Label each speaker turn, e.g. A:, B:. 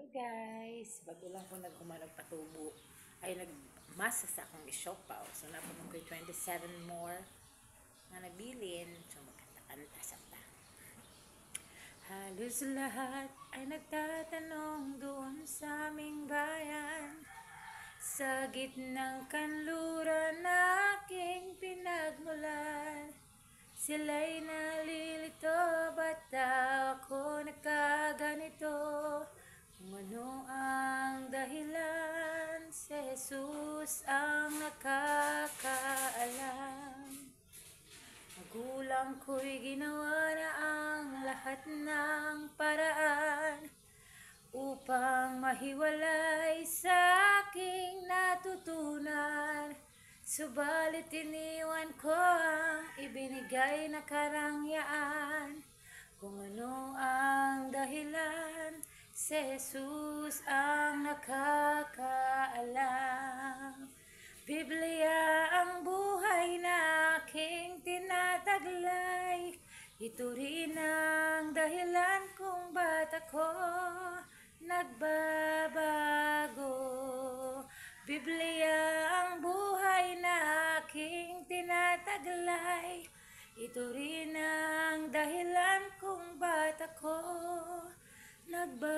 A: Guys, bago lang po nagpatubo ay nagmasa sa akong isopaw. So napunong ko'y 27 more na nabilin. So magkanta-kanta sa ta. Halos lahat ay nagtatanong doon sa aming bayan, sa gitnang kanluran na aking pinagmulan. Sila'y nalilito, ba't daw ako nagkaganito? Kung ano ang dahilan, si Jesus ang nakakaalam. Magulang ko'y ginawa na ang lahat ng paraan upang mahiwalay sa aking natutunan. Subalit iniwan ko ang ibinigay na karangyaan. Kung ano ang dahilan, si Jesus ang nakakaalam. Biblia ang buhay na aking tinataglay. Ito rin ang dahilan kung ba't ako nagbabago. Biblia ang buhay na aking tinataglay. Ito rin ang dahilan kung ba't ako nagbabago.